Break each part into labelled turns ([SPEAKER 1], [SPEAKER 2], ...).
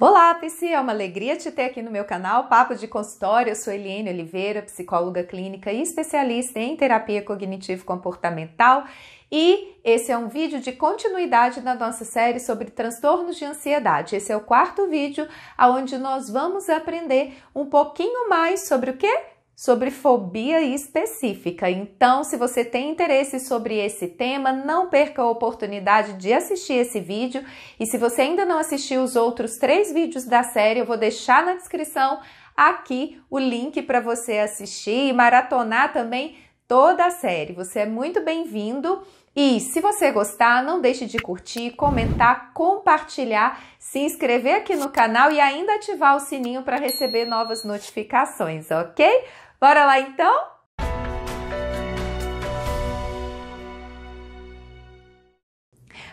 [SPEAKER 1] Olá, Psi! É uma alegria te ter aqui no meu canal Papo de Consultório. Eu sou Eliane Oliveira, psicóloga clínica e especialista em terapia cognitivo-comportamental. E esse é um vídeo de continuidade da nossa série sobre transtornos de ansiedade. Esse é o quarto vídeo, onde nós vamos aprender um pouquinho mais sobre o quê? Sobre fobia específica. Então, se você tem interesse sobre esse tema, não perca a oportunidade de assistir esse vídeo. E se você ainda não assistiu os outros 3 vídeos da série, eu vou deixar na descrição aqui o link para você assistir e maratonar também toda a série. Você é muito bem-vindo. E se você gostar, não deixe de curtir, comentar, compartilhar, se inscrever aqui no canal e ainda ativar o sininho para receber novas notificações, ok? Bora lá então?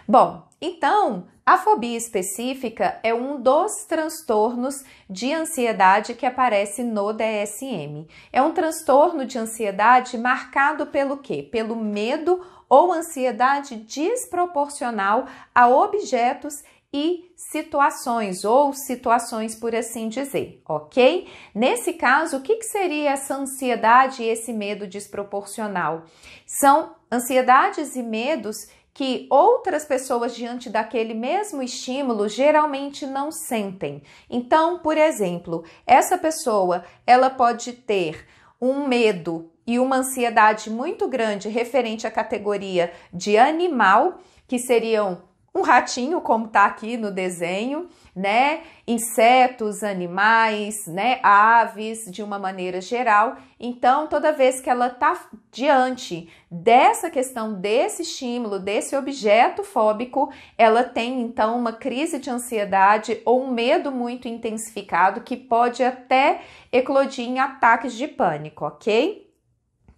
[SPEAKER 1] Bom, então, a fobia específica é um dos transtornos de ansiedade que aparece no DSM. É um transtorno de ansiedade marcado pelo quê? Pelo medo ou ansiedade desproporcional a objetos e situações, ou situações por assim dizer, ok? Nesse caso, o que seria essa ansiedade e esse medo desproporcional? São ansiedades e medos que outras pessoas diante daquele mesmo estímulo geralmente não sentem. Então, por exemplo, essa pessoa, ela pode ter um medo e uma ansiedade muito grande referente à categoria de animal, que seriam um ratinho, como está aqui no desenho, né? Insetos, animais, né? Aves, de uma maneira geral. Então, toda vez que ela está diante dessa questão, desse estímulo, desse objeto fóbico, ela tem, então, uma crise de ansiedade ou um medo muito intensificado que pode até eclodir em ataques de pânico, ok?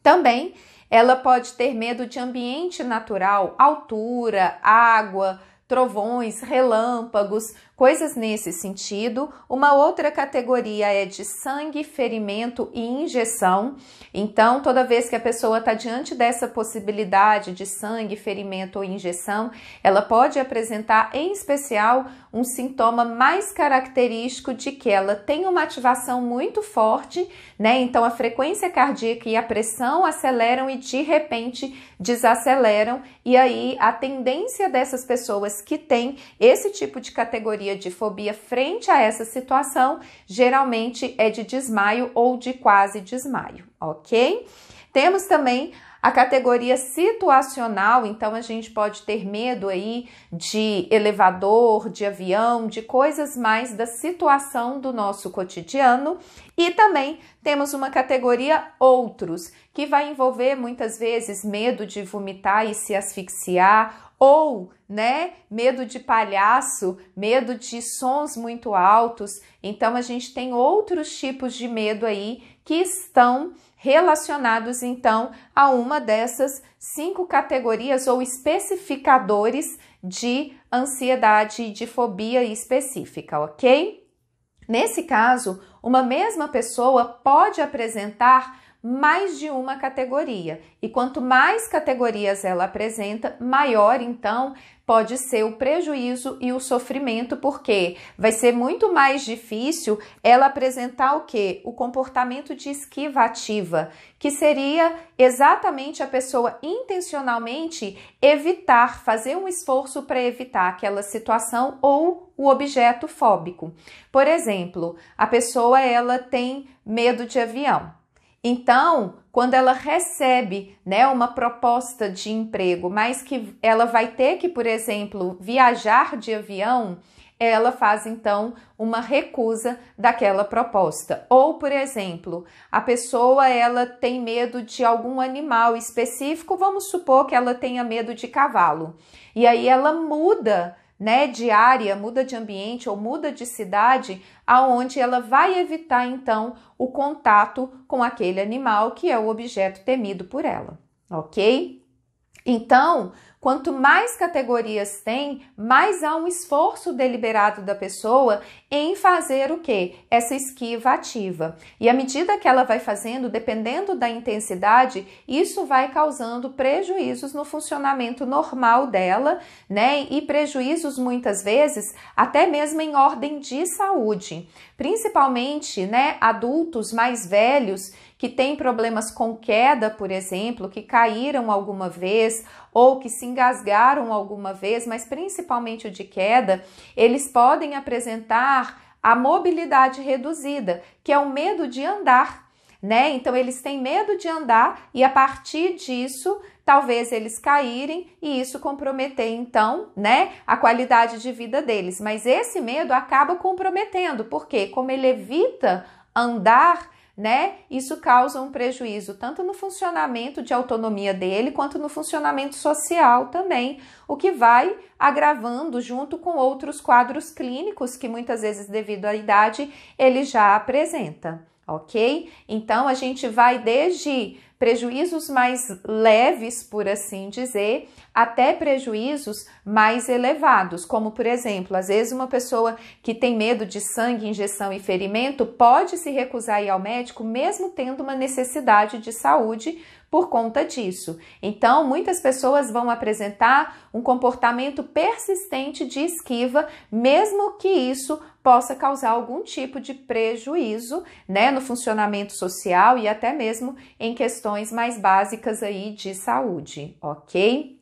[SPEAKER 1] Também, ela pode ter medo de ambiente natural, altura, água, trovões, relâmpagos, coisas nesse sentido. Uma outra categoria é de sangue, ferimento e injeção. Então, toda vez que a pessoa está diante dessa possibilidade de sangue, ferimento ou injeção, ela pode apresentar, em especial, um sintoma mais característico de que ela tem uma ativação muito forte, né? Então, a frequência cardíaca e a pressão aceleram e, de repente, desaceleram. E aí, a tendência dessas pessoas que têm esse tipo de categoria de fobia frente a essa situação, geralmente é de desmaio ou de quase desmaio, ok? Temos também a categoria situacional, então a gente pode ter medo aí de elevador, de avião, de coisas mais da situação do nosso cotidiano. E também temos uma categoria outros, que vai envolver muitas vezes medo de vomitar e se asfixiar, ou, né, medo de palhaço, medo de sons muito altos. Então, a gente tem outros tipos de medo aí que estão relacionados, então, a uma dessas 5 categorias ou especificadores de ansiedade e de fobia específica, ok? Nesse caso, uma mesma pessoa pode apresentar mais de uma categoria. E quanto mais categorias ela apresenta, maior, então, pode ser o prejuízo e o sofrimento, porque vai ser muito mais difícil ela apresentar o quê? O comportamento de esquiva ativa, que seria exatamente a pessoa intencionalmente evitar, fazer um esforço para evitar aquela situação ou o objeto fóbico. Por exemplo, a pessoa ela tem medo de avião. Então, quando ela recebe, né, uma proposta de emprego, mas que ela vai ter que, por exemplo, viajar de avião, ela faz então uma recusa daquela proposta. Ou, por exemplo, a pessoa ela tem medo de algum animal específico, vamos supor que ela tenha medo de cavalo. E aí ela muda, né, de área, muda de ambiente ou muda de cidade, aonde ela vai evitar então o contato com aquele animal que é o objeto temido por ela, ok? Então, quanto mais categorias tem, mais há um esforço deliberado da pessoa em fazer o quê? Essa esquiva ativa. E à medida que ela vai fazendo, dependendo da intensidade, isso vai causando prejuízos no funcionamento normal dela, né? E prejuízos muitas vezes até mesmo em ordem de saúde, principalmente, né, adultos mais velhos que têm problemas com queda, por exemplo, que caíram alguma vez ou que se engasgaram alguma vez, mas principalmente o de queda, eles podem apresentar a mobilidade reduzida, que é o medo de andar, né? Então eles têm medo de andar e a partir disso, talvez eles caírem e isso comprometer então, né, a qualidade de vida deles. Mas esse medo acaba comprometendo, porque como ele evita andar, né, isso causa um prejuízo tanto no funcionamento de autonomia dele quanto no funcionamento social também, o que vai agravando junto com outros quadros clínicos que muitas vezes devido à idade ele já apresenta, ok? Então a gente vai desde prejuízos mais leves, por assim dizer, até prejuízos mais elevados, como por exemplo, às vezes uma pessoa que tem medo de sangue, injeção e ferimento pode se recusar a ir ao médico mesmo tendo uma necessidade de saúde por conta disso. Então, muitas pessoas vão apresentar um comportamento persistente de esquiva, mesmo que isso possa causar algum tipo de prejuízo, né, no funcionamento social e até mesmo em questões mais básicas aí de saúde, ok?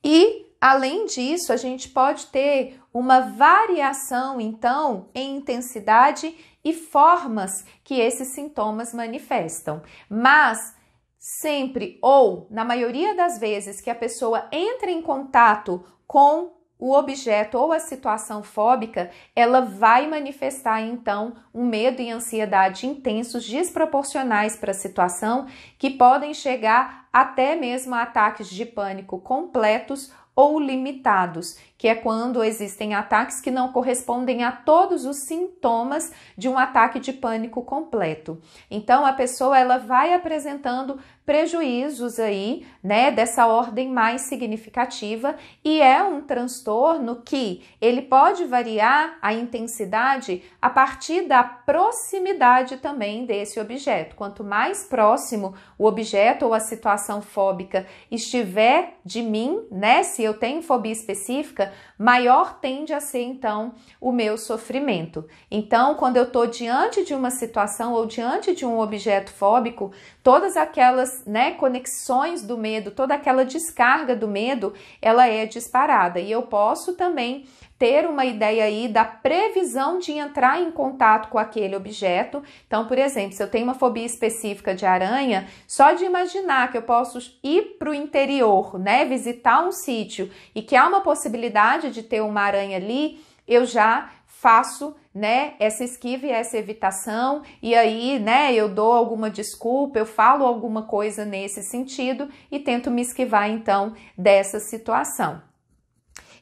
[SPEAKER 1] E, além disso, a gente pode ter uma variação, então, em intensidade e formas que esses sintomas manifestam. Mas sempre ou na maioria das vezes que a pessoa entra em contato com o objeto ou a situação fóbica, ela vai manifestar então um medo e ansiedade intensos, desproporcionais para a situação, que podem chegar até mesmo a ataques de pânico completos ou limitados, que é quando existem ataques que não correspondem a todos os sintomas de um ataque de pânico completo. Então a pessoa ela vai apresentando prejuízos aí, né, dessa ordem mais significativa, e é um transtorno que ele pode variar a intensidade a partir da proximidade também desse objeto. Quanto mais próximo o objeto ou a situação fóbica estiver de mim, né, se eu tenho fobia específica, maior tende a ser então o meu sofrimento. Então, quando eu estou diante de uma situação ou diante de um objeto fóbico, todas aquelas, né, conexões do medo, toda aquela descarga do medo, ela é disparada. E eu posso também ter uma ideia aí da previsão de entrar em contato com aquele objeto. Então, por exemplo, se eu tenho uma fobia específica de aranha, só de imaginar que eu posso ir para o interior, né, visitar um sítio e que há uma possibilidade de ter uma aranha ali, eu já faço, né, essa esquiva e essa evitação, e aí, né, eu dou alguma desculpa, eu falo alguma coisa nesse sentido e tento me esquivar, então, dessa situação.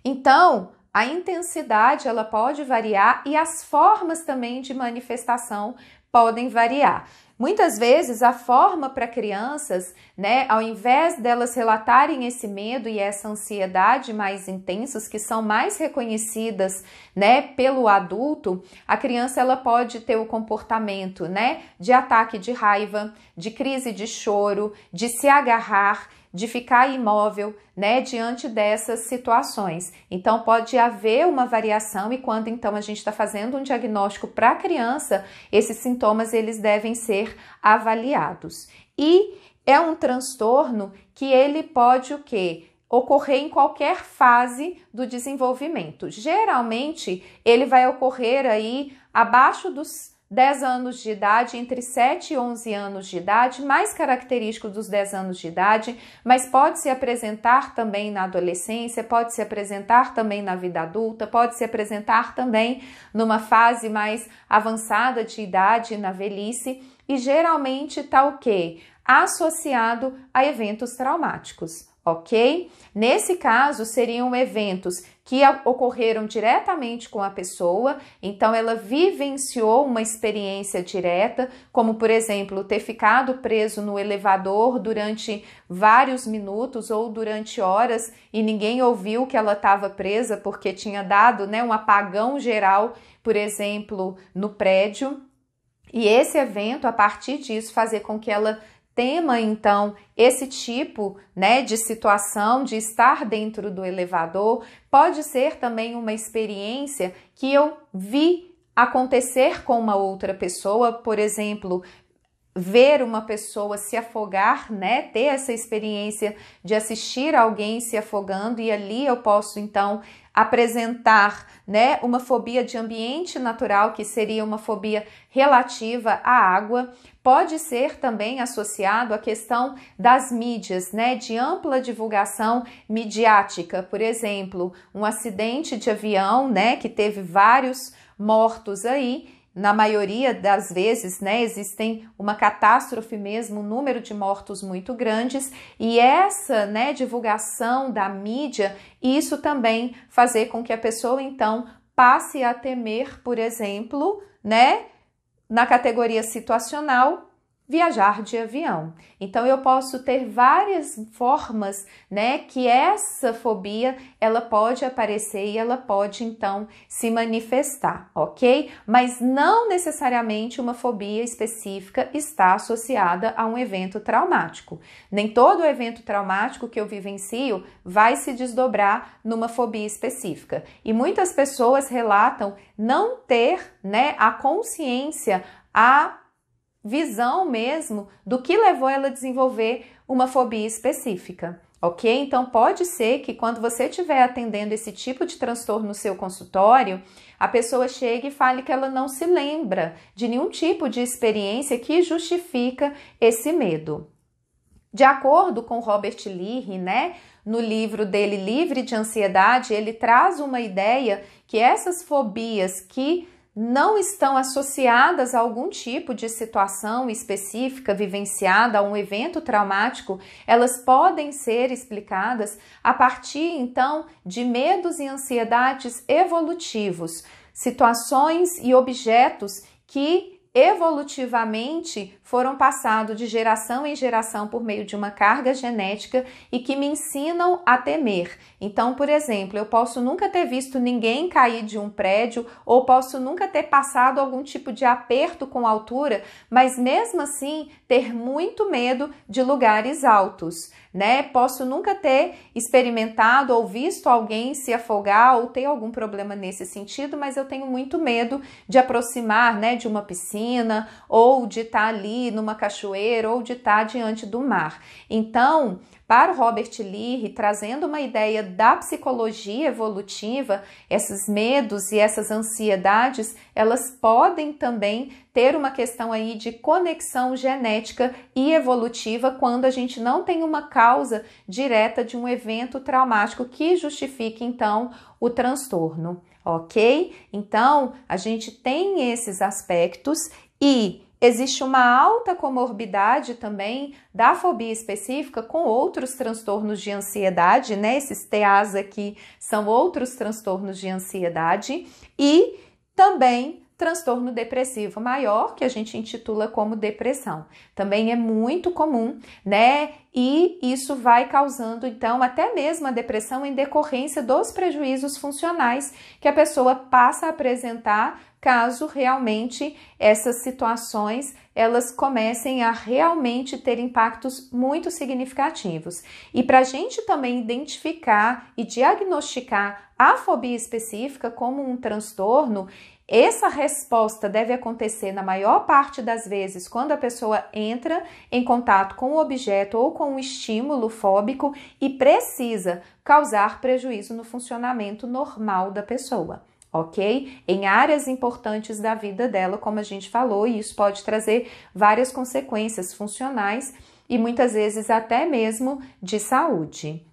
[SPEAKER 1] Então, a intensidade, ela pode variar e as formas também de manifestação podem variar. Muitas vezes a forma para crianças, né, ao invés delas relatarem esse medo e essa ansiedade mais intensas, que são mais reconhecidas, né, pelo adulto, a criança ela pode ter o comportamento, né, de ataque de raiva, de crise de choro, de se agarrar, de ficar imóvel, né, diante dessas situações. Então, pode haver uma variação e quando, então, a gente está fazendo um diagnóstico para a criança, esses sintomas, eles devem ser avaliados. E é um transtorno que ele pode o quê? Ocorrer em qualquer fase do desenvolvimento. Geralmente, ele vai ocorrer aí abaixo dos 10 anos de idade, entre 7 e 11 anos de idade, mais característico dos 10 anos de idade, mas pode se apresentar também na adolescência, pode se apresentar também na vida adulta, pode se apresentar também numa fase mais avançada de idade, na velhice, e geralmente está o quê? Associado a eventos traumáticos. ok? Nesse caso, seriam eventos que ocorreram diretamente com a pessoa, então ela vivenciou uma experiência direta, como por exemplo, ter ficado preso no elevador durante vários minutos ou durante horas e ninguém ouviu que ela estava presa porque tinha dado, né, um apagão geral, por exemplo, no prédio. E esse evento, a partir disso, fazer com que ela tema, então, esse tipo, né, de situação, de estar dentro do elevador. Pode ser também uma experiência que eu vi acontecer com uma outra pessoa, por exemplo, ver uma pessoa se afogar, né, ter essa experiência de assistir alguém se afogando e ali eu posso, então, apresentar, né, uma fobia de ambiente natural, que seria uma fobia relativa à água. Pode ser também associado à questão das mídias, né, de ampla divulgação midiática. Por exemplo, um acidente de avião, né, que teve vários mortos aí. Na maioria das vezes, né, existem uma catástrofe mesmo, um número de mortos muito grandes, e essa, né, divulgação da mídia, isso também fazer com que a pessoa, então, passe a temer, por exemplo, né, na categoria situacional, viajar de avião. Então eu posso ter várias formas, né, que essa fobia ela pode aparecer e ela pode então se manifestar, ok? Mas não necessariamente uma fobia específica está associada a um evento traumático. Nem todo evento traumático que eu vivencio vai se desdobrar numa fobia específica. E muitas pessoas relatam não ter, né, a consciência, a visão mesmo do que levou ela a desenvolver uma fobia específica, ok? Então pode ser que quando você estiver atendendo esse tipo de transtorno no seu consultório, a pessoa chegue e fale que ela não se lembra de nenhum tipo de experiência que justifica esse medo. De acordo com Robert Leahy, né, no livro dele Livre de Ansiedade, ele traz uma ideia que essas fobias que não estão associadas a algum tipo de situação específica vivenciada, a um evento traumático, elas podem ser explicadas a partir, então, de medos e ansiedades evolutivos, situações e objetos que evolutivamente foram passados de geração em geração por meio de uma carga genética e que me ensinam a temer. Então, por exemplo, eu posso nunca ter visto ninguém cair de um prédio ou posso nunca ter passado algum tipo de aperto com altura, mas mesmo assim ter muito medo de lugares altos, né? Posso nunca ter experimentado ou visto alguém se afogar ou ter algum problema nesse sentido, mas eu tenho muito medo de aproximar, né, de uma piscina ou de estar ali numa cachoeira ou de estar diante do mar. Então, para o Robert Leahy, trazendo uma ideia da psicologia evolutiva, esses medos e essas ansiedades, elas podem também ter uma questão aí de conexão genética e evolutiva quando a gente não tem uma causa direta de um evento traumático que justifique, então, o transtorno, ok? Então, a gente tem esses aspectos e existe uma alta comorbidade também da fobia específica com outros transtornos de ansiedade, né? Esses TAs aqui são outros transtornos de ansiedade e também transtorno depressivo maior, que a gente intitula como depressão. Também é muito comum, né? E isso vai causando, então, até mesmo a depressão em decorrência dos prejuízos funcionais que a pessoa passa a apresentar caso realmente essas situações elas comecem a realmente ter impactos muito significativos. E para a gente também identificar e diagnosticar a fobia específica como um transtorno, essa resposta deve acontecer na maior parte das vezes quando a pessoa entra em contato com o objeto ou com o estímulo fóbico e precisa causar prejuízo no funcionamento normal da pessoa, ok? Em áreas importantes da vida dela, como a gente falou, e isso pode trazer várias consequências funcionais e muitas vezes até mesmo de saúde.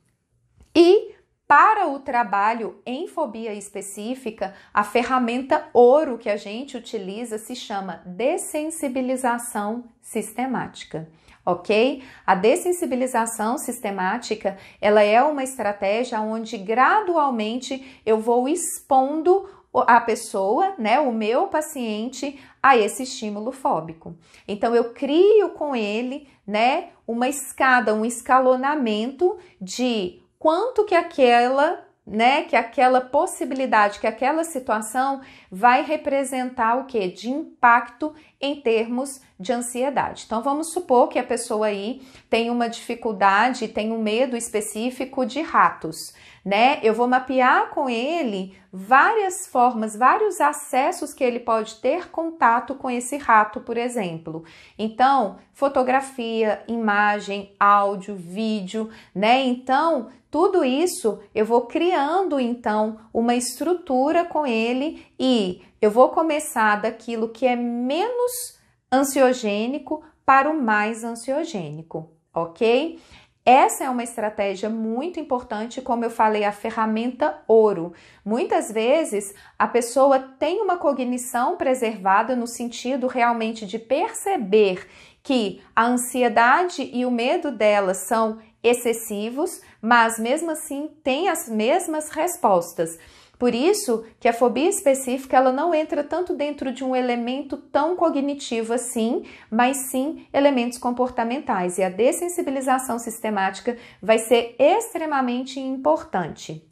[SPEAKER 1] E Para o trabalho em fobia específica, a ferramenta ouro que a gente utiliza se chama dessensibilização sistemática, ok? A dessensibilização sistemática, ela é uma estratégia onde gradualmente eu vou expondo a pessoa, né, o meu paciente, a esse estímulo fóbico. Então, eu crio com ele, né, uma escada, um escalonamento de quanto que aquela possibilidade, que aquela situação vai representar o quê? De impacto em termos de ansiedade. Então, vamos supor que a pessoa aí tem uma dificuldade, tem um medo específico de ratos, né? Eu vou mapear com ele várias formas, vários acessos que ele pode ter contato com esse rato, por exemplo. Então, fotografia, imagem, áudio, vídeo, né? Então, tudo isso eu vou criando, então, uma estrutura com ele e eu vou começar daquilo que é menos ansiogênico para o mais ansiogênico, ok? Essa é uma estratégia muito importante, como eu falei, a ferramenta ouro. Muitas vezes a pessoa tem uma cognição preservada no sentido realmente de perceber que a ansiedade e o medo dela são excessivos, mas mesmo assim tem as mesmas respostas. Por isso que a fobia específica ela não entra tanto dentro de um elemento tão cognitivo assim, mas sim elementos comportamentais. E a dessensibilização sistemática vai ser extremamente importante.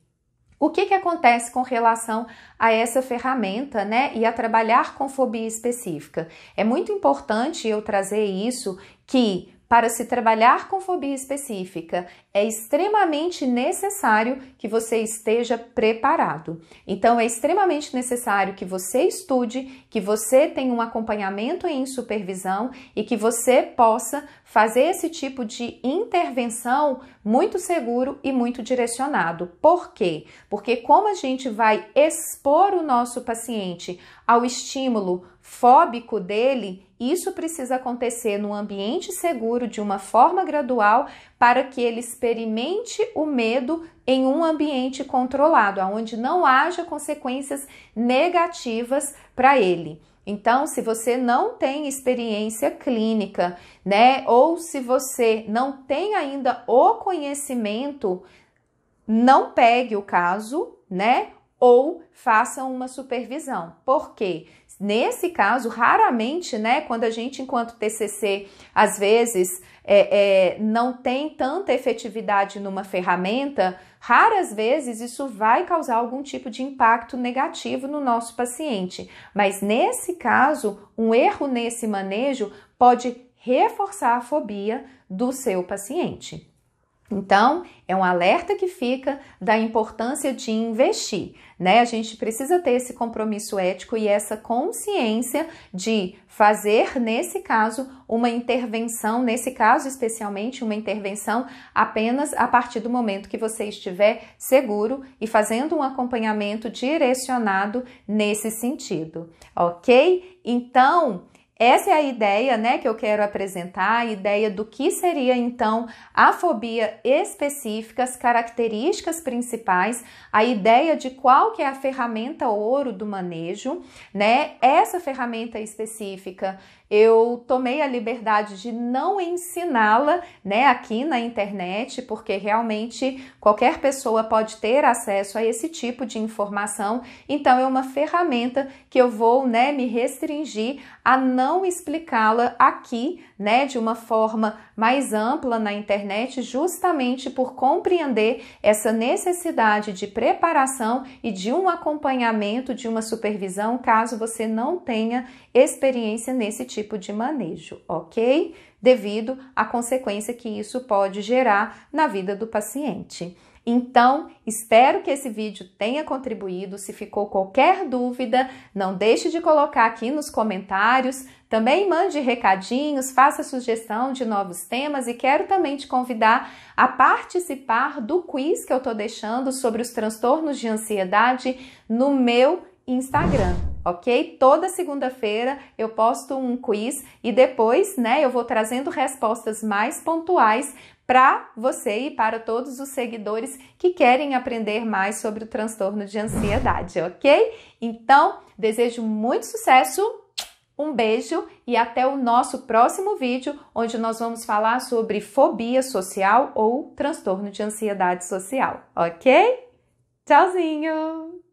[SPEAKER 1] O que acontece com relação a essa ferramenta, né, e a trabalhar com fobia específica? É muito importante eu trazer isso que para se trabalhar com fobia específica, é extremamente necessário que você esteja preparado. Então, é extremamente necessário que você estude, que você tenha um acompanhamento em supervisão e que você possa fazer esse tipo de intervenção muito seguro e muito direcionado. Por quê? Porque como a gente vai expor o nosso paciente ao estímulo fóbico dele, isso precisa acontecer num ambiente seguro, de uma forma gradual, para que ele experimente o medo em um ambiente controlado, onde não haja consequências negativas para ele. Então, se você não tem experiência clínica, né, ou se você não tem ainda o conhecimento, não pegue o caso, né, ou faça uma supervisão. Por quê? Nesse caso, raramente, né, quando a gente, enquanto TCC, às vezes não tem tanta efetividade numa ferramenta, raras vezes isso vai causar algum tipo de impacto negativo no nosso paciente. Mas nesse caso, um erro nesse manejo pode reforçar a fobia do seu paciente. Então, é um alerta que fica da importância de investir, né? A gente precisa ter esse compromisso ético e essa consciência de fazer, nesse caso, uma intervenção, nesse caso especialmente, uma intervenção apenas a partir do momento que você estiver seguro e fazendo um acompanhamento direcionado nesse sentido, ok? Então, essa é a ideia, né, que eu quero apresentar, a ideia do que seria, então, a fobia específica, as características principais, a ideia de qual que é a ferramenta ouro do manejo, né? Essa ferramenta específica, eu tomei a liberdade de não ensiná-la, né, aqui na internet, porque realmente qualquer pessoa pode ter acesso a esse tipo de informação. Então, é uma ferramenta que eu vou, né, me restringir a não explicá-la aqui, né, de uma forma mais ampla na internet, justamente por compreender essa necessidade de preparação e de um acompanhamento, de uma supervisão, caso você não tenha experiência nesse tipo de manejo, ok? Devido à consequência que isso pode gerar na vida do paciente. Então, espero que esse vídeo tenha contribuído. Se ficou qualquer dúvida, não deixe de colocar aqui nos comentários. Também mande recadinhos, faça sugestão de novos temas e quero também te convidar a participar do quiz que eu estou deixando sobre os transtornos de ansiedade no meu Instagram. ok? Toda segunda-feira eu posto um quiz e depois, né, eu vou trazendo respostas mais pontuais para você e para todos os seguidores que querem aprender mais sobre o transtorno de ansiedade, ok? Então, desejo muito sucesso, um beijo e até o nosso próximo vídeo, onde nós vamos falar sobre fobia social ou transtorno de ansiedade social, ok? Tchauzinho!